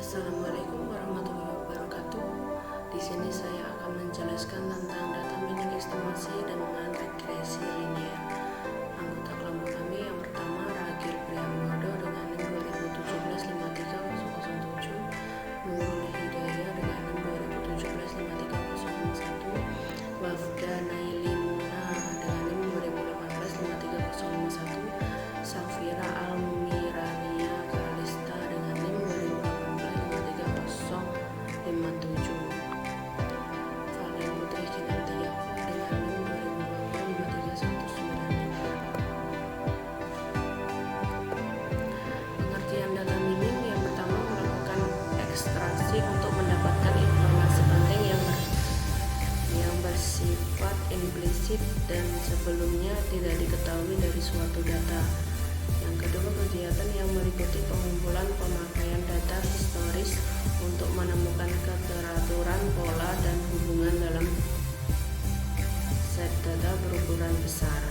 Assalamualaikum warahmatullahi wabarakatuh. Di sini saya akan menjelaskan tentang data mining estimasi dengan regresi linear. Anggota kelompok kami yang pertama Ragil Priambodo dengan NIM 2017-53007, Nurul Hidayah dengan NIM 2017-53051, Wafda Nailimuna dengan NIM 2018-53051, Safira Almirania Kalista dengan NIM 2018-53057, Valen Putri Kinantiako dengan NIM 2020-53196. Pengertian data mining yang pertama melakukan ekstraksi untuk mendapatkan informasi penting yang bersifat implisit dan sebelumnya tidak diketahui dari suatu data. Yang kedua, kegiatan yang meliputi pengumpulan pemakaian data historis untuk menemukan keteraturan, pola, dan hubungan dalam set data berukuran besar.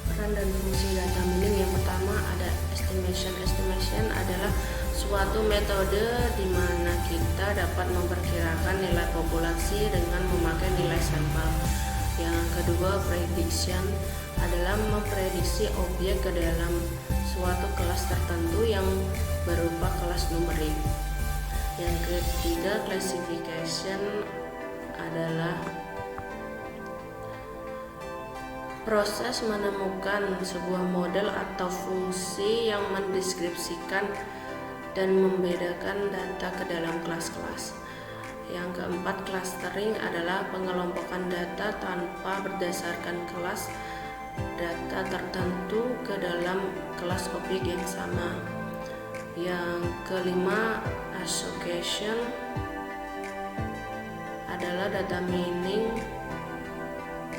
Peran dan fungsi data mining yang pertama ada estimation. Estimation adalah suatu metode di mana kita dapat memperkirakan nilai populasi dengan memakai nilai sampel. Yang kedua, prediction adalah memprediksi objek ke dalam suatu kelas tertentu yang berupa kelas numerik. Yang ketiga, classification adalah proses menemukan sebuah model atau fungsi yang mendeskripsikan dan membedakan data ke dalam kelas-kelas. Yang keempat, clustering adalah pengelompokan data tanpa berdasarkan kelas data tertentu ke dalam kelas objek yang sama. Yang kelima, association adalah data mining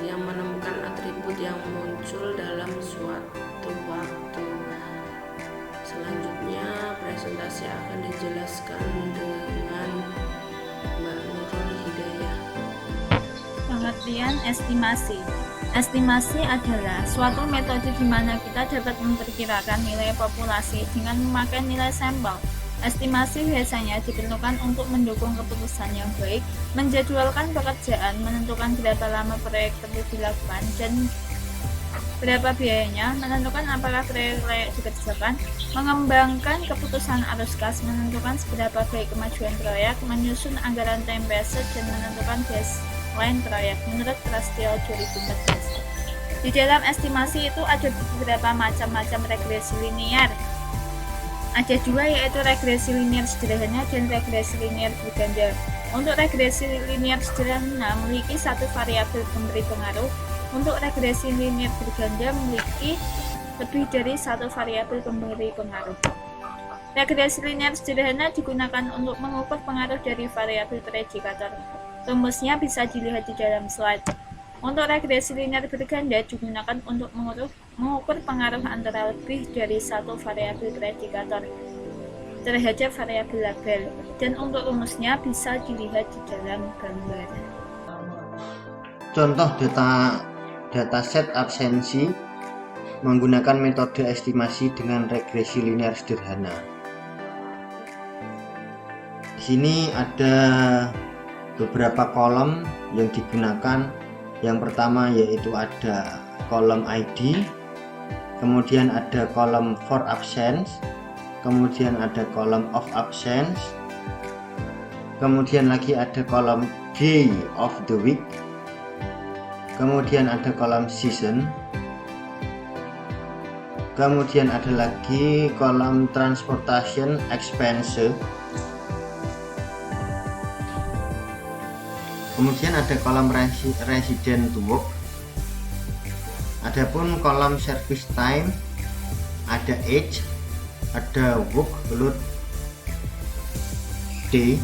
yang menemukan atribut yang muncul dalam suatu waktu. Selanjutnya presentasi akan dijelaskan dengan Mbak Nurul Hidayah. Pengertian estimasi. Estimasi adalah suatu metode di mana kita dapat memperkirakan nilai populasi dengan memakai nilai sampel. Estimasi biasanya diperlukan untuk mendukung keputusan yang baik, menjadwalkan pekerjaan, menentukan berapa lama proyek perlu dilakukan, dan berapa biayanya, menentukan apakah proyek layak dikerjakan, mengembangkan keputusan arus kas, menentukan seberapa baik kemajuan proyek, menyusun anggaran time based, dan menentukan baseline proyek menurut Prasetyo 2014. Di dalam estimasi itu ada beberapa macam regresi linear. Ada dua, yaitu regresi linear sederhana dan regresi linear berganda. Untuk regresi linear sederhana memiliki satu variabel pemberi pengaruh. Untuk regresi linear berganda memiliki lebih dari satu variabel pemberi pengaruh. Regresi linear sederhana digunakan untuk mengukur pengaruh dari variabel predikator. Rumusnya bisa dilihat di dalam slide. Untuk regresi linear berganda digunakan untuk mengukur pengaruh antara lebih dari satu variabel predikator terhadap variabel label, dan untuk rumusnya bisa dilihat di dalam gambar. Contoh dataset absensi menggunakan metode estimasi dengan regresi linear sederhana. Di sini ada beberapa kolom yang digunakan. Yang pertama yaitu ada kolom ID, kemudian ada kolom for absence, kemudian ada kolom of absence, kemudian lagi ada kolom day of the week, kemudian ada kolom season, kemudian ada lagi kolom transportation expense, kemudian ada kolom resident to work. Adapun kolom service time ada age, ada work load day.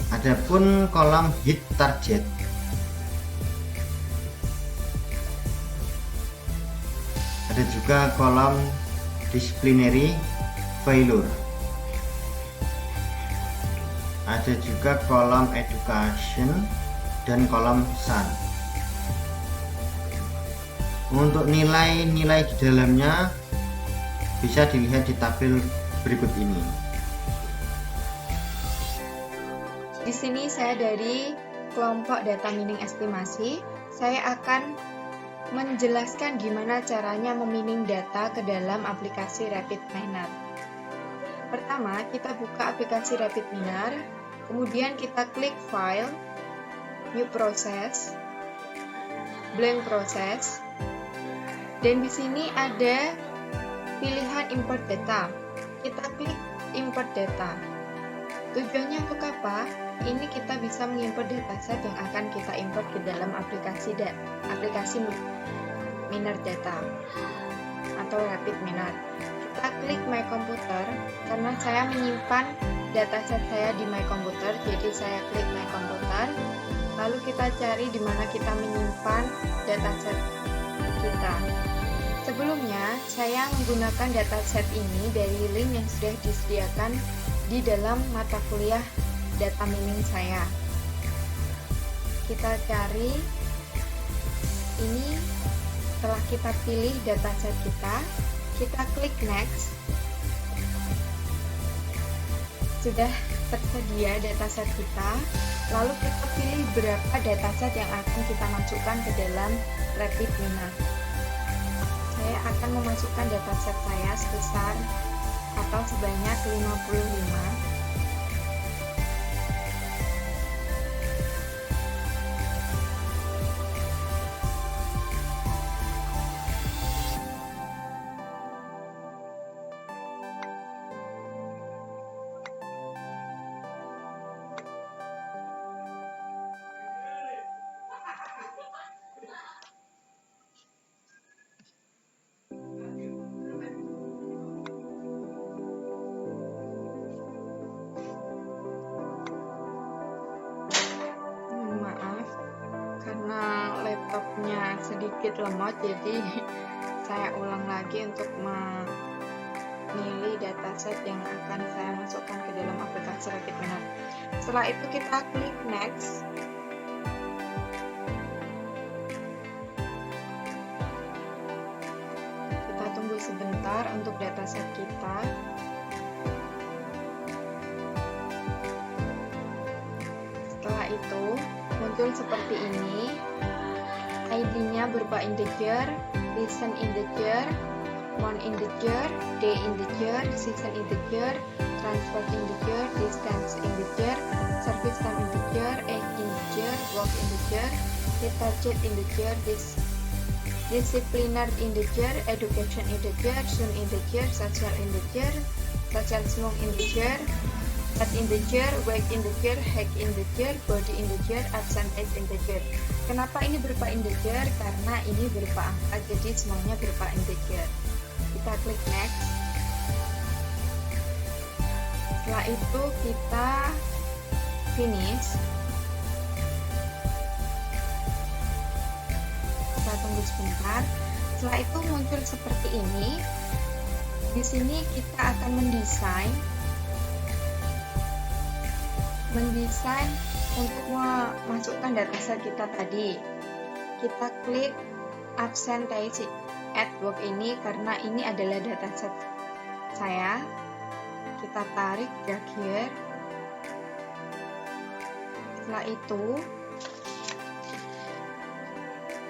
Adapun kolom hit target ada juga kolom disciplinary failure. Ada juga kolom education dan kolom sun. Untuk nilai-nilai di dalamnya Bisa dilihat di tabel berikut ini. Di sini saya dari kelompok data mining estimasi. Saya akan menjelaskan gimana caranya memining data ke dalam aplikasi RapidMiner. Pertama, kita buka aplikasi RapidMiner, kemudian kita klik File, New Process, Blank Process, dan di sini ada pilihan Import Data. Kita klik Import Data. Tujuannya untuk apa? Ini kita bisa mengimport dataset yang akan kita import ke dalam aplikasi Miner Data atau RapidMiner. Kita klik My Computer karena saya menyimpan dataset saya di My Computer, jadi saya klik My Computer. Lalu kita cari di mana kita menyimpan dataset kita. Sebelumnya, saya menggunakan dataset ini dari link yang sudah disediakan di dalam mata kuliah data mining saya. Kita cari ini. Setelah kita pilih dataset kita klik Next. Sudah tersedia dataset kita, lalu kita pilih berapa dataset yang akan kita masukkan ke dalam RapidMiner. Saya akan memasukkan dataset saya sebesar atau sebanyak 55. Laptopnya sedikit lemot, jadi saya ulang lagi untuk memilih dataset yang akan saya masukkan ke dalam aplikasi RapidMiner. Setelah itu kita klik Next. Kita tunggu sebentar untuk dataset kita. Setelah itu muncul seperti ini. ID-nya berupa integer, listen integer, month integer, day integer, season integer, transport integer, distance integer, service time integer, age integer, work integer, detergent integer, disciplinary integer, education integer, soon integer, social integer, social small integer, at integer, wake integer, hack integer, body integer, absent age integer. Kenapa ini berupa integer? Karena ini berupa angka, jadi semuanya berupa integer. Kita klik Next. Setelah itu kita finish. Kita tunggu sebentar. Setelah itu muncul seperti ini. Di sini kita akan mendesain untuk memasukkan dataset kita tadi. Kita klik Absentee at Work ini karena ini adalah dataset saya. Kita tarik drag here. Setelah itu,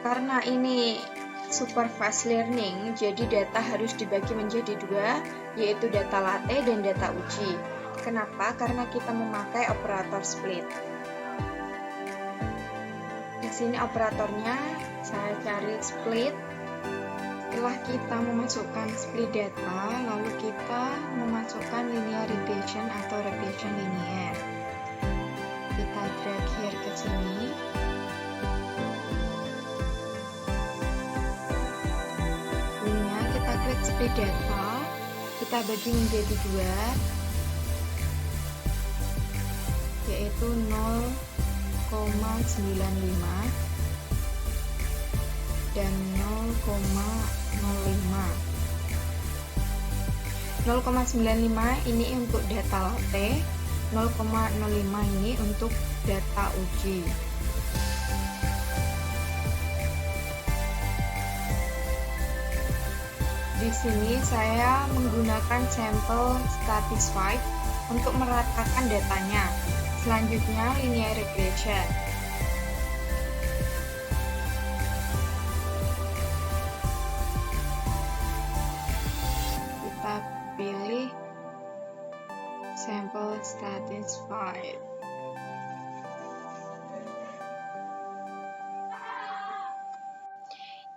karena ini supervised learning, jadi data harus dibagi menjadi dua, yaitu data latte dan data uji. Kenapa? Karena kita memakai operator split. Di sini operatornya saya cari split. Setelah kita memasukkan split data, lalu kita memasukkan linear regression atau regression linear. Kita drag here ke sini. Punya kita klik split data, kita bagi menjadi dua, yaitu 0,95 dan 0,05. 0,95 ini untuk data latte, 0,05 ini untuk data uji. Di Di sini saya menggunakan sampel Satisfied untuk meratakan datanya. Selanjutnya linear regression. Kita pilih sampel Satisfied.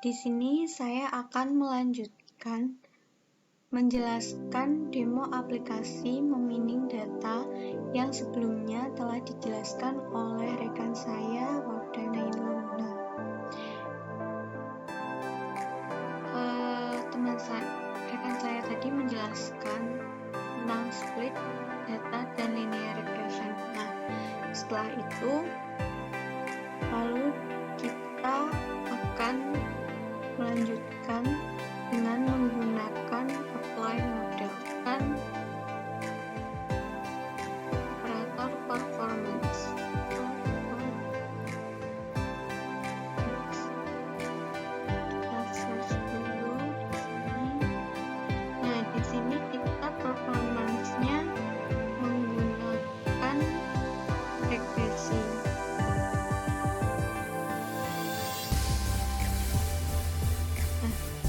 Di sini saya akan melanjutkan menjelaskan demo aplikasi memining data yang sebelumnya telah dijelaskan oleh rekan saya, Wardana Luna. Rekan saya tadi menjelaskan tentang split data dan linear regression. Nah, setelah itu lalu kita akan melanjutkan dengan menggunakan apply model dan operator performance. Kita search dulu di sini. Nah, di sini kita performance-nya menggunakan regresi.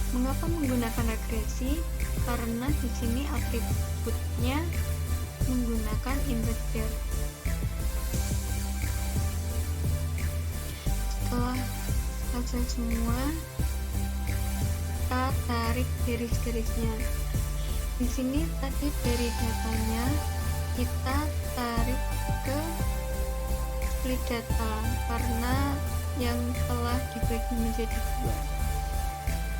Mengapa menggunakan regresi? Karena di sini atributnya menggunakan integer. Setelah selesai semua, kita tarik garis-garisnya. Di sini tadi dari datanya kita tarik ke split data karena yang telah dibagi menjadi dua.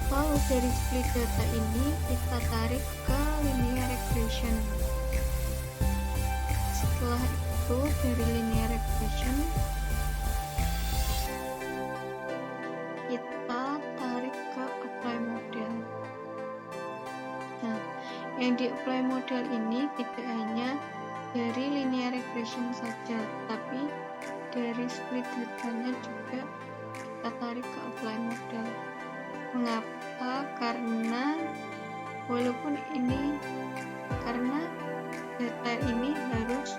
Lalu dari split data ini kita tarik ke linear regression. Setelah itu dari linear regression kita tarik ke apply model. Nah, yang di apply model ini tidak hanya dari linear regression saja, tapi dari split datanya juga kita tarik ke apply model. Mengapa? Karena karena data ini harus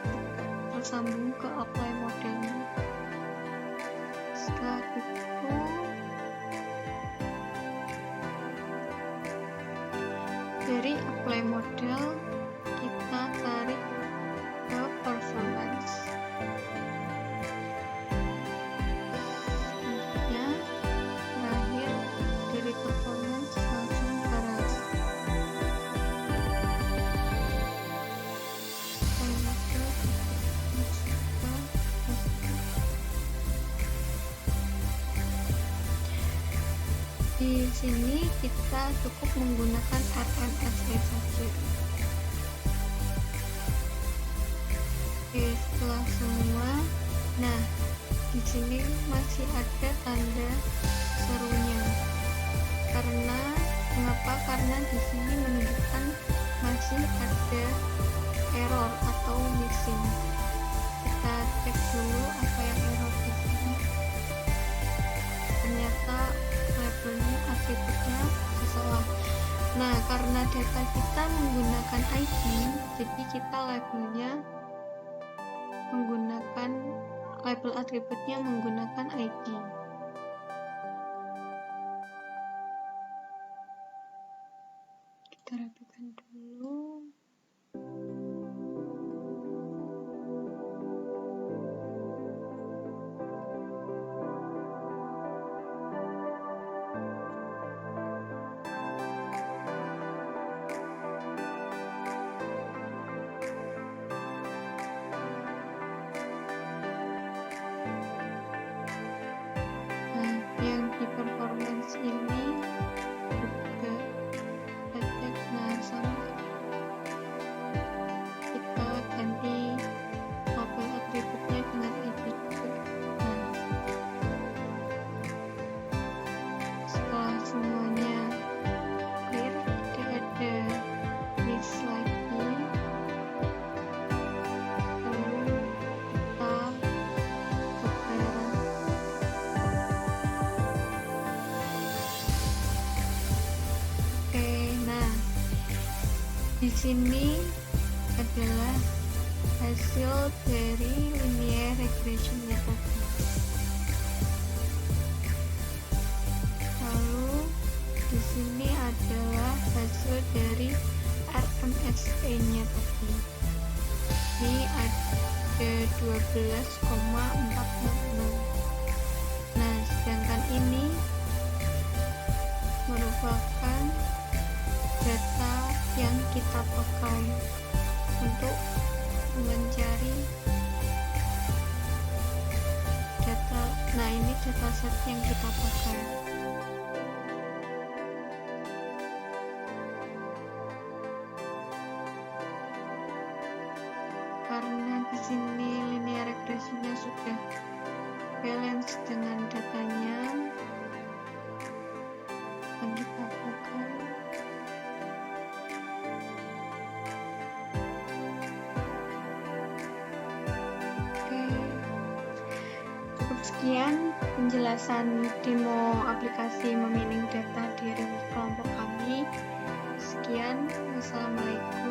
tersambung ke apply modelnya. Setelah itu dari apply model kita tarik ke performance. Performance langsung ke RAS. Di sini kita cukup menggunakan RMSE saja. Oke, setelah semua, nah di sini masih ada tanda serunya. Karena di sini menunjukkan masih ada error atau missing. Kita cek dulu apa yang error di sini. Ternyata labelnya atributnya salah. Nah, karena data kita menggunakan ID, jadi kita label atributnya menggunakan ID. Kita rapikan dulu. Nah, yang di performance ini juga sama sini adalah hasil dari linear regressionnya tadi. Lalu di sini adalah hasil dari RMSE-nya tadi. Ini ada 12,46. Nah, sedangkan ini merupakan data yang kita pakai untuk mencari data. Nah, ini dataset yang kita pakai. Karena di sini linear regresinya sudah balance dengan datanya yang kita pakai. Oke, cukup sekian penjelasan demo aplikasi memining data di kelompok kami. Sekian, wassalamualaikum.